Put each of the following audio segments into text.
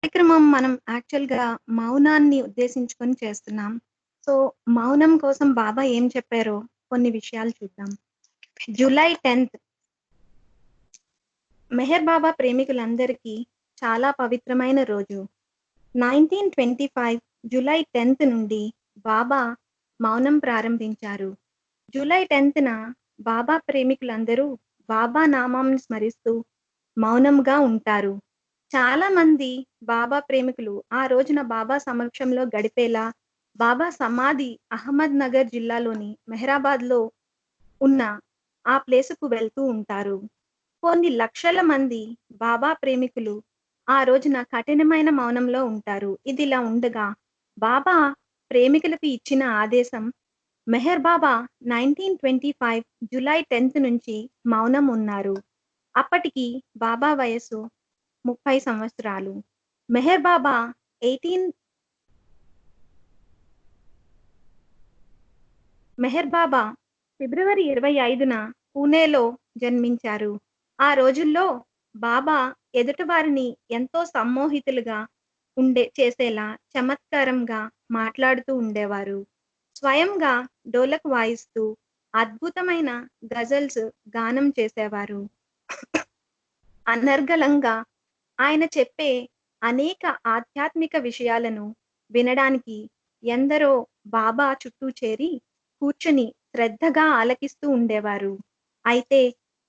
కార్యక్రమం మనం యాక్చువల్‌గా మౌనాన్ని ఉద్దేశించుకొని చేస్తున్నాం. సో, మౌనం కోసం బాబా ఏం చెప్పారో కొన్ని విషయాలు చూద్దాం. జూలై 10థ్ మెహర్ బాబా ప్రేమికులందరికీ చాలా పవిత్రమైన రోజు. 1925 జూలై 10థ్ నుండి బాబా మౌనం ప్రారంభించారు. జూలై 10థ్‌న బాబా ప్రేమికులందరూ బాబా నామాన్ని స్మరిస్తూ మౌనంగా ఉంటారు. చాలామంది బాబా ప్రేమికులు ఆ రోజున బాబా సమక్షంలో గడిపేలా బాబా సమాధి అహ్మద్‌నగర్ జిల్లాలోని మెహరాబాద్‌లో ఉన్న ఆ ప్లేసుకు వెళ్తూ ఉంటారు. కొన్ని లక్షల మంది బాబా ప్రేమికులు ఆ రోజున కఠినమైన మౌనంలో ఉంటారు. ఇదిలా ఉండగా బాబా ప్రేమికులకు ఇచ్చిన ఆదేశం మెహర్ బాబా 1925 జూలై 10థ్ నుంచి మౌనం ఉన్నారు. అప్పటికి బాబా వయస్సు 30 సంవత్సరాలు. మెహర్ బాబా 18 మెహర్ బాబా ఫిబ్రవరి 25న పూణేలో జన్మించారు. ఆ రోజుల్లో బాబా ఎదుటివారిని ఎంతో సమ్మోహితులుగా చేసేలా చమత్కారంగా మాట్లాడుతూ ఉండేవారు. స్వయంగా డోలక్ వాయిస్తూ అద్భుతమైన గజల్స్ గానం చేసేవారు. అనర్గళంగా ఆయన చెప్పే అనేక ఆధ్యాత్మిక విషయాలను వినడానికి ఎందరో బాబా చుట్టూ చేరి కూర్చుని శ్రద్ధగా ఆలకిస్తూ ఉండేవారు. అయితే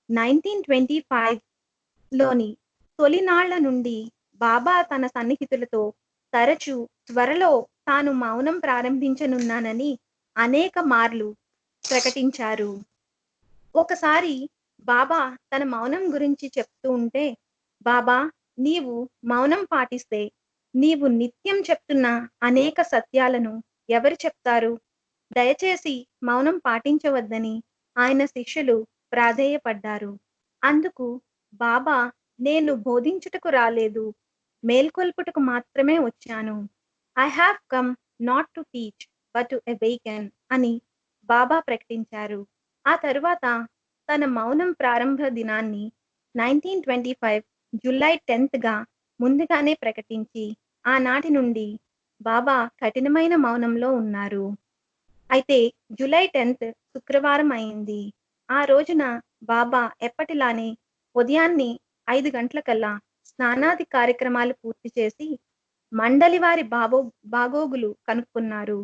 1925లోని తొలినాళ్ల నుండి బాబా తన సన్నిహితులతో తరచూ త్వరలో తాను మౌనం ప్రారంభించనున్నానని అనేక మార్లు ప్రకటించారు. ఒకసారి బాబా తన మౌనం గురించి చెప్తూ ఉంటే, "బాబా, నీవు మౌనం పాటిస్తే, నీవు నిత్యం చెప్తున్న అనేక సత్యాలను ఎవరు చెప్తారు? దయచేసి మౌనం పాటించవద్దని" ఆయన శిష్యులు ప్రాధేయపడ్డారు. అందుకు బాబా, "నేను బోధించుటకు రాలేదు, మేల్కొల్పుటకు మాత్రమే వచ్చాను. I have come not to teach but to awaken" అని బాబా ప్రకటించారు. ఆ తరువాత తన మౌనం ప్రారంభ దినాన్ని 1925 జూలై 10థ్‌గా ముందుగానే ప్రకటించి, ఆనాటి నుండి బాబా కఠినమైన మౌనంలో ఉన్నారు. అయితే జూలై 10థ్ శుక్రవారం అయింది. ఆ రోజున బాబా ఎప్పటిలానే ఉదయాన్నే 5 గంటలకల్లా స్నానాది కార్యక్రమాలు పూర్తి చేసి, మండలి వారి బాగోగులు కనుక్కున్నారు.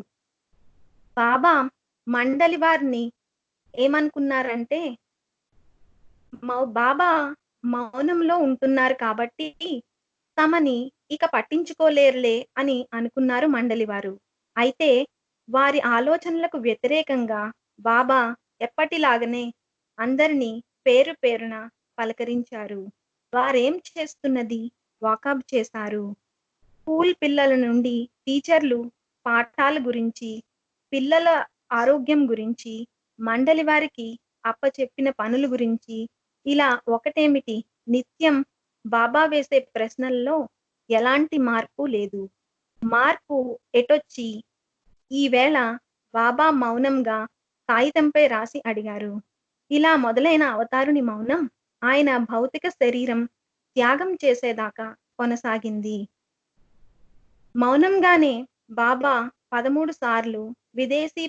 బాబా మండలి వారిని ఏమనుకున్నారంటే, బాబా మౌనంలో ఉంటున్నారు కాబట్టి, తమని ఇక పట్టించుకోలేరులే అని అనుకున్నారు మండలివారు. అయితే వారి ఆలోచనలకు వ్యతిరేకంగా బాబా ఎప్పటిలాగనే అందరినీ పేరు పేరున పలకరించారు. వారేం చేస్తున్నది వాకబ్ చేశారు. స్కూల్ పిల్లల నుండి టీచర్లు పాఠాల గురించి, పిల్లల ఆరోగ్యం గురించి, మండలి వారికి అప్పచెప్పిన పనుల గురించి, ఇలా ఒకటేమిటి నిత్యం బాబా వేసే ప్రశ్నల్లో ఎలాంటి మార్పు లేదు. మార్పు ఎటొచ్చి ఈవేళ బాబా మౌనంగా కాగితంపై రాసి అడిగారు. ఇలా మొదలైన అవతారుని మౌనం ఆయన భౌతిక శరీరం త్యాగం చేసేదాకా కొనసాగింది. మౌనంగానే బాబా 13 సార్లు విదేశీ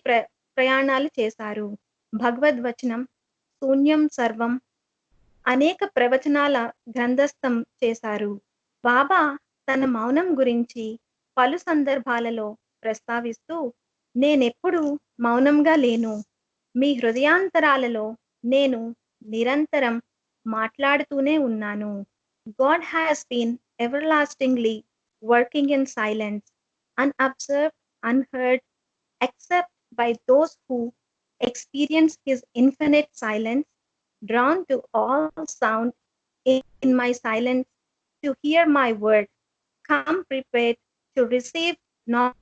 ప్రయాణాలు చేశారు. భగవద్వచనం, శూన్యం సర్వం అనేక ప్రవచనాల గ్రంథస్థం చేశారు. బాబా తన మౌనం గురించి పలు సందర్భాలలో ప్రస్తావిస్తూ, "నేనెప్పుడూ మౌనంగా లేను. మీ హృదయాంతరాలలో నేను నిరంతరం మాట్లాడుతూనే ఉన్నాను. God has been everlastingly working in silence, unobserved, unheard, except by those who experience his infinite silence, drawn to all sound in my silence to hear my word. Come prepared to receive not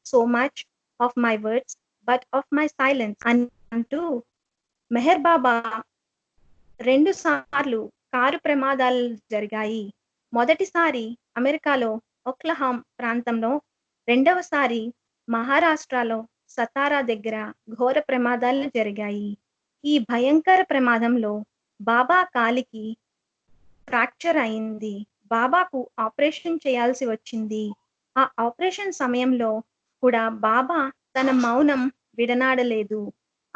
so much of my words, but of my silence" అని అంటూ మెహర్ బాబా 2 సార్లు car ప్రమాదాలు జరిగాయి. మొదటిసారి అమెరికాలో ఒక్లహాం ప్రాంతంలో, రెండవసారి మహారాష్ట్రలో సతారా దగ్గర ఘోర ప్రమాదాలు జరిగాయి. ఈ భయంకర ప్రమాదంలో బాబా కాలికి ఫ్రాక్చర్ అయింది. బాబాకు ఆపరేషన్ చేయాల్సి వచ్చింది. ఆ ఆపరేషన్ సమయంలో కూడా బాబా తన మౌనం విడనాడలేదు.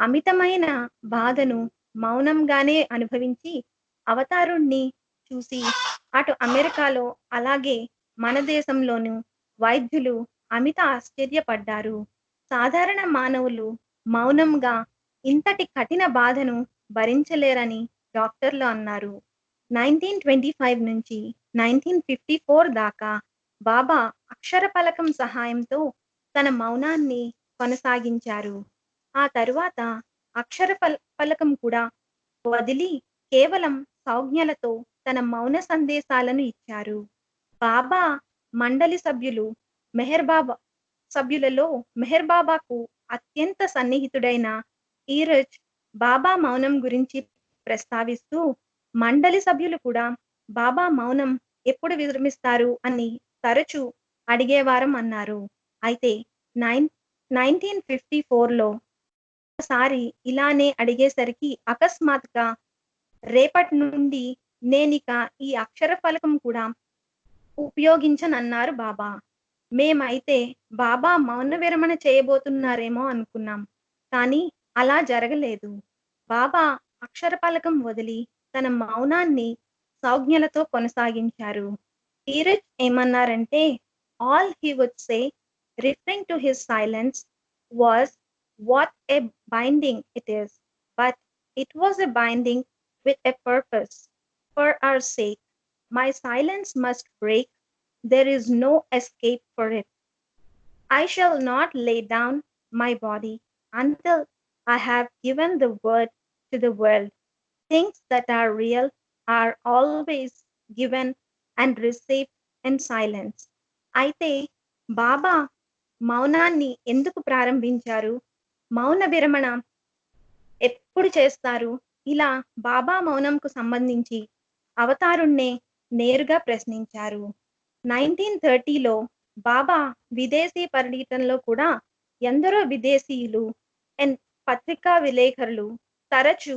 అమితమైన బాధను మౌనంగానే అనుభవించి అవతారుణ్ణి చూసి అటు అమెరికాలో అలాగే మన దేశంలోనూ వైద్యులు అమిత ఆశ్చర్యపడ్డారు. సాధారణ మానవులు మౌనంగా ఇంతటి కఠిన బాధను భరించలేరని డాక్టర్లు అన్నారు. 1925 నుంచి 1954 దాకా బాబా అక్షర పలకం సహాయంతో తన మౌనాన్ని కొనసాగించారు. ఆ తరువాత అక్షర పలకం కూడా వదిలి కేవలం సంజ్ఞలతో తన మౌన సందేశాలను ఇచ్చారు. బాబా మండలి సభ్యులలో మెహర్ బాబాకు అత్యంత సన్నిహితుడైన ఈరజ్ బాబా మౌనం గురించి ప్రస్తావిస్తూ, మండలి సభ్యులు కూడా బాబా మౌనం ఎప్పుడు విరమిస్తారు అని తరచూ అడిగేవారం అన్నారు. అయితే నైన్ 1954లో ఒకసారి ఇలానే అడిగేసరికి అకస్మాత్తుగా రేపటి నుండి నేనిక ఈ అక్షర ఫలకం కూడా ఉపయోగించనన్నారు బాబా. మేమైతే బాబా మౌన విరమణ చేయబోతున్నారేమో అనుకున్నాం. కానీ అలా జరగలేదు. బాబా అక్షర పలకం వదిలి తన మౌనాన్ని సంజ్ఞలతో కొనసాగించారు. ధీరజ్ ఏమన్నారంటే, all he would say referring to his silence was what a binding it is, but it was a binding with a purpose. For our sake, my silence must break. There is no escape for it. I shall not lay down my body until I have given the word to the world. Things that are real are always given and received in silence. అయితే బాబా మౌనాన్ని ఎందుకు ప్రారంభించారు? మౌన విరమణ ఎప్పుడు చేస్తారు? ఇలా బాబా మౌనంకు సంబంధించి అవతారుణ్ణే నేరుగా ప్రశ్నించారు. 1930లో బాబా విదేశీ పర్యటనలో కూడా ఎందరో విదేశీయులు అండ్ పత్రికా విలేకరులు తరచూ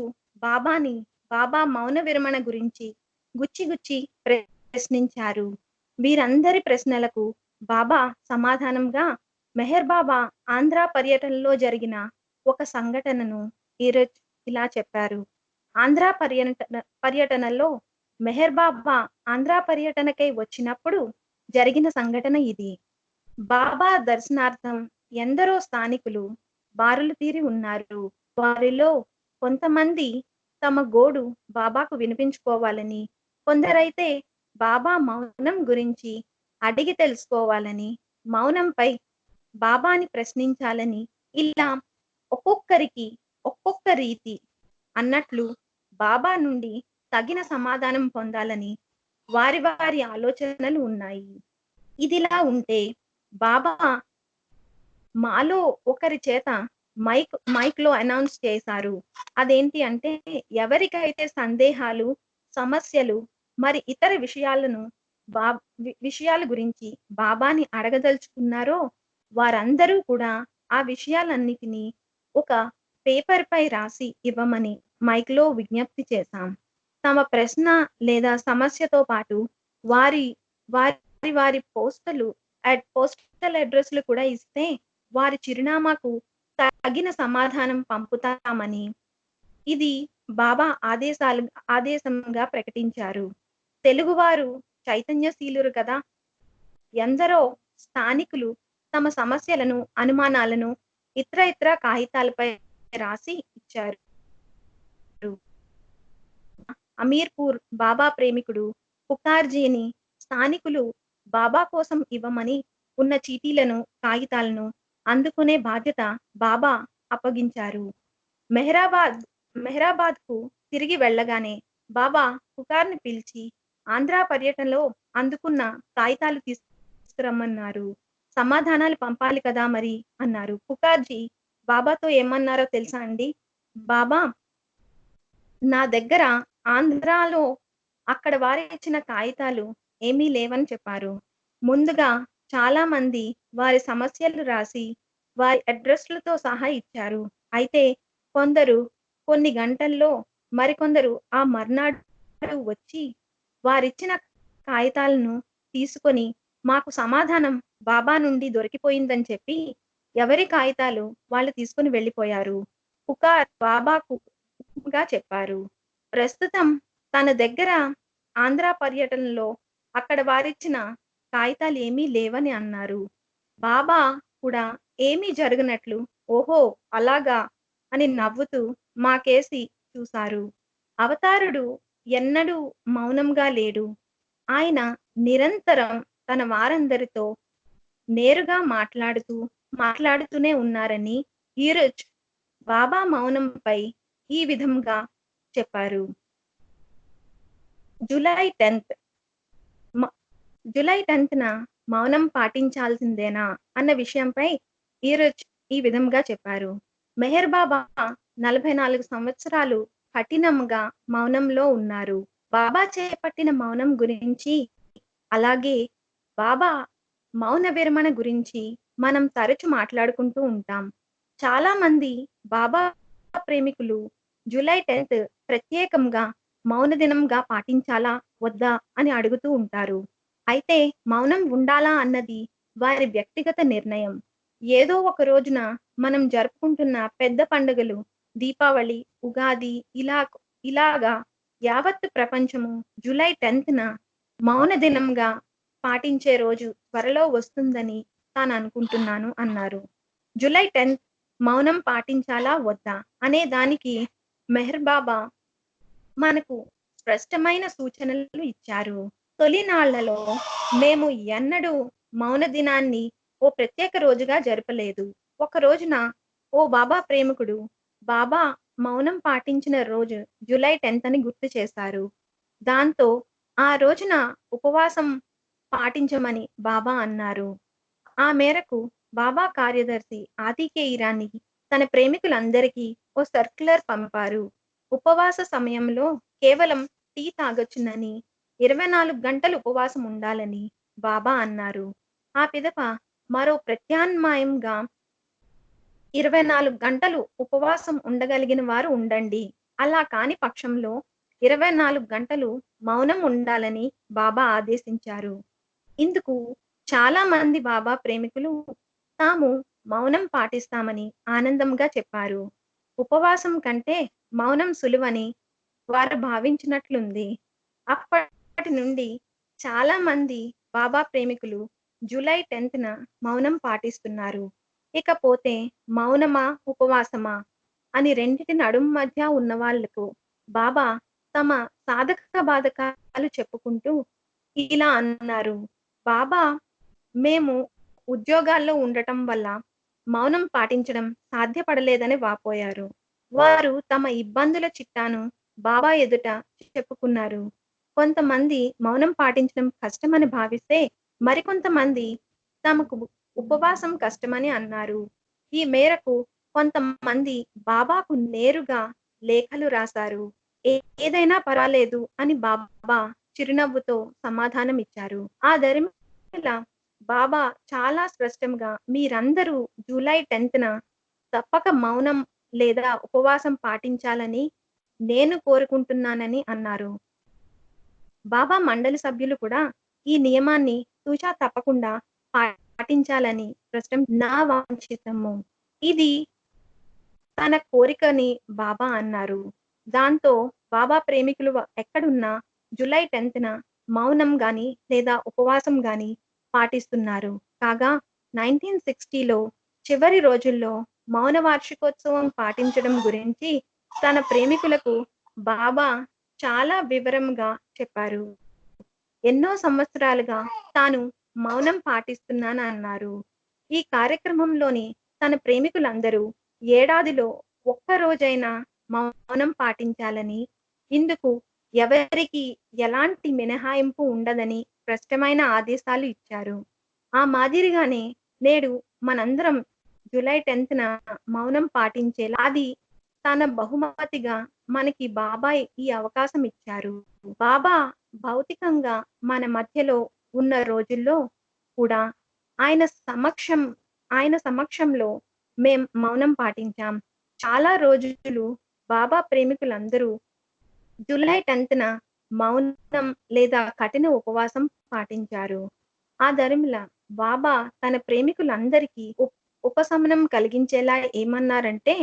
బాబా మౌన విరమణ గురించి గుచ్చి ప్రశ్నించారు. వీరందరి ప్రశ్నలకు బాబా సమాధానంగా మెహర్ బాబా ఆంధ్ర పర్యటనలో జరిగిన ఒక సంఘటనను ఈరోజు ఇలా చెప్పారు. ఆంధ్ర పర్యటనలో మెహర్ బాబా ఆంధ్ర పర్యటనకై వచ్చినప్పుడు జరిగిన సంఘటన ఇది. బాబా దర్శనార్థం ఎందరో స్థానికులు బారులు తీరి ఉన్నారు. వారిలో కొంతమంది తమ గోడు బాబాకు వినిపించుకోవాలని, కొందరైతే బాబా మౌనం గురించి అడిగి తెలుసుకోవాలని, మౌనంపై బాబాని ప్రశ్నించాలని, ఇలా ఒక్కొక్కరికి ఒక్కొక్క రీతి అన్నట్లు బాబా నుండి తగిన సమాధానం పొందాలని వారి ఆలోచనలు ఉన్నాయి. ఇదిలా ఉంటే బాబా మాలో ఒకరి చేత మైక్‌లో అనౌన్స్ చేశారు. అదేంటి అంటే, ఎవరికైతే సందేహాలు, సమస్యలు మరి ఇతర విషయాల గురించి బాబాని అడగదలుచుకున్నారో వారందరూ కూడా ఆ విషయాలన్నిటినీ ఒక పేపర్‌పై రాసి ఇవ్వమని మైక్‌లో విజ్ఞప్తి చేశాం. తమ ప్రశ్న లేదా సమస్యతో పాటు వారి వారి పోస్టల్ అడ్రెస్‌లు కూడా ఇస్తే వారి చిరునామాకు తగిన సమాధానం పంపుతామని ఇది బాబా ఆదేశంగా ప్రకటించారు. తెలుగువారు చైతన్యశీలురు కదా! ఎందరో స్థానికులు తమ సమస్యలను, అనుమానాలను ఇతర కాగితాలపై రాసి ఇచ్చారు. అమీర్పూర్ బాబా ప్రేమికుడు పుకార్జీని స్థానికులు బాబా కోసం ఇవ్వమని ఉన్న చీటీలను, కాగితాలను అందుకునే బాధ్యత బాబా అప్పగించారు. మెహరాబాద్‌కు తిరిగి వెళ్ళగానే బాబా పుకార్‌ని పిలిచి ఆంధ్ర పర్యటనలో అందుకున్న కాగితాలు తీసుకురమ్మన్నారు. సమాధానాలు పంపాలి కదా మరి అన్నారు. పుకార్జీ బాబాతో ఏమన్నారో తెలుసా అండి? బాబా, నా దగ్గర ఆంధ్రాలో అక్కడ వారిచ్చిన కాగితాలు ఏమీ లేవని చెప్పారు. ముందుగా చాలా మంది వారి సమస్యలు రాసి వారి అడ్రెస్‌లతో సహా ఇచ్చారు. అయితే కొందరు కొన్ని గంటల్లో, మరికొందరు ఆ మర్నాడు వచ్చి వారిచ్చిన కాగితాలను తీసుకొని మాకు సమాధానం బాబా నుండి దొరికిపోయిందని చెప్పి ఎవరి కాగితాలు వాళ్ళు తీసుకొని వెళ్ళిపోయారు. పుకార్ బాబాకు చెప్పారు. ప్రస్తుతం తన దగ్గర ఆంధ్ర పర్యటనలో అక్కడ వారిచ్చిన కాగితాలేమీ లేవని అన్నారు. బాబా కూడా ఏమీ జరగనట్లు ఓహో! అలాగా అని నవ్వుతూ మాకేసి చూసారు. అవతారుడు ఎన్నడూ మౌనంగా లేడు. ఆయన నిరంతరం తన వారందరితో నేరుగా మాట్లాడుతూనే ఉన్నారని ఈరోజు బాబా మౌనంపై ఈ విధంగా చెప్పారు. జూలై 10థ్ మ జూలై 10థ్‌న మౌనం పాటించాల్సిందేనా అన్న విషయంపై ఈరోజు ఈ విధంగా చెప్పారు. మెహర్ బాబా 44 సంవత్సరాలు కఠినంగా మౌనంలో ఉన్నారు. బాబా చేపట్టిన మౌనం గురించి, అలాగే బాబా మౌన విరమణ గురించి మనం తరచు మాట్లాడుకుంటూ ఉంటాం. చాలామంది బాబా ప్రేమికులు జూలై 10థ్ ప్రత్యేకంగా మౌన దినంగా పాటించాలా? వద్దా? అని అడుగుతూ ఉంటారు. అయితే మౌనం ఉండాలా అన్నది వారి వ్యక్తిగత నిర్ణయం. ఏదో ఒక రోజున మనం జరుపుకుంటున్న పెద్ద పండుగలు దీపావళి, ఉగాది ఇలాగా యావత్తు ప్రపంచము జూలై 10థ్‌న మౌన దినంగా పాటించే రోజు త్వరలో వస్తుందని తాననుకుంటున్నాను అన్నారు. జూలై 10థ్ మౌనం పాటించాలా? వద్దా? అనే దానికి మెహర్ బాబా మనకు స్పష్టమైన సూచనలు ఇచ్చారు. తొలినాళ్లలో మేము ఎన్నడూ మౌన దినాన్ని ఓ ప్రత్యేక రోజుగా జరపలేదు. ఒక రోజున ఓ బాబా ప్రేమికుడు బాబా మౌనం పాటించిన రోజు జూలై 10థ్ అని గుర్తు చేశారు. దాంతో ఆ రోజున ఉపవాసం పాటించమని బాబా అన్నారు. ఆ మేరకు బాబా కార్యదర్శి ఆతికే ఇరానీ తన ప్రేమికులందరికీ ఓ సర్క్యులర్ పంపారు. ఉపవాస సమయంలో కేవలం టీ తాగొచ్చునని, 24 గంటలు ఉపవాసం ఉండాలని బాబా అన్నారు. ఆ పిదప మరో ప్రత్యామ్నాయంగా 24 గంటలు ఉపవాసం ఉండగలిగిన వారు ఉండండి. అలా కాని పక్షంలో 24 గంటలు మౌనం ఉండాలని బాబా ఆదేశించారు. ఇందుకు చాలా మంది బాబా ప్రేమికులు తాము మౌనం పాటిస్తామని ఆనందంగా చెప్పారు. ఉపవాసం కంటే మౌనం సులువని వారు భావించినట్లుంది. అప్పటి నుండి చాలా మంది బాబా ప్రేమికులు జూలై 10థ్‌న మౌనం పాటిస్తున్నారు. ఇకపోతే మౌనమా? ఉపవాసమా? అని రెండిటి నడుం మధ్య ఉన్నవాళ్లకు బాబా తమ సాధక బాధకాలు చెప్పుకుంటూ ఇలా అన్నారు. బాబా మేము ఉద్యోగాల్లో ఉండటం వల్ల మౌనం పాటించడం సాధ్యపడలేదని వాపోయారు. వారు తమ ఇబ్బందుల చిట్టాను బాబా ఎదుట చెప్పుకున్నారు. కొంతమంది మౌనం పాటించడం కష్టమని భావిస్తే, మరికొంతమంది తమకు ఉపవాసం కష్టమని అన్నారు. ఈ మేరకు కొంతమంది బాబాకు నేరుగా లేఖలు రాశారు. ఏదైనా పర్వాలేదు అని బాబా చిరునవ్వుతో సమాధానమిచ్చారు. ఆ దరిమిలా బాబా చాలా స్పష్టంగా మీరందరూ జూలై 10థ్‌న తప్పక మౌనం లేదా ఉపవాసం పాటించాలని నేను కోరుకుంటున్నానని అన్నారు. బాబా మండలి సభ్యులు కూడా ఈ నియమాన్ని తూచా తప్పకుండా పాటించాలని నా వాంఛితము. ఇది తన కోరికని బాబా అన్నారు. దాంతో బాబా ప్రేమికులు ఎక్కడున్నా జూలై 10థ్‌న మౌనం గాని లేదా ఉపవాసం గాని పాటిస్తున్నారు. కాగా 1960లో చివరి రోజుల్లో మౌన వార్షికోత్సవం పాటించడం గురించి తన ప్రేమికులకు బాబా చాలా వివరంగా చెప్పారు. ఎన్నో సంవత్సరాలుగా తాను మౌనం పాటిస్తున్నానన్నారు. ఈ కార్యక్రమంలోని తన ప్రేమికులందరూ ఏడాదిలో ఒక్క రోజైనా మౌనం పాటించాలని, ఇందుకు ఎవరికీ ఎలాంటి మినహాయింపు ఉండదని స్పష్టమైన ఆదేశాలు ఇచ్చారు. ఆ మాదిరిగానే నేడు మనందరం జూలై 10థ్‌న మౌనం పాటించేలా అది తన బహుమతిగా మనకి బాబా ఈ అవకాశం ఇచ్చారు. బాబా భౌతికంగా మన మధ్యలో ఉన్న రోజుల్లో కూడా ఆయన సమక్షం ఆయన సమక్షంలో మేం మౌనం పాటించాం. చాలా రోజులు బాబా ప్రేమికులందరూ జూలై 10థ్‌న మౌనం లేదా కఠిన ఉపవాసం పాటించారు. ఆ దరిమిల బాబా తన ప్రేమికులందరికీ ఉపశమనం కలిగించేలా ఏమన్నారంటే,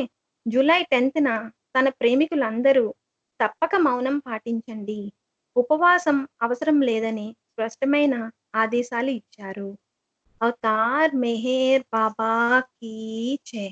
జూలై 10న తన ప్రేమికులందరూ తప్పక మౌనం పాటించండి. ఉపవాసం అవసరం లేదని స్పష్టమైన ఆదేశాలు ఇచ్చారు. అవతార్ మెహర్ బాబా కీ జై.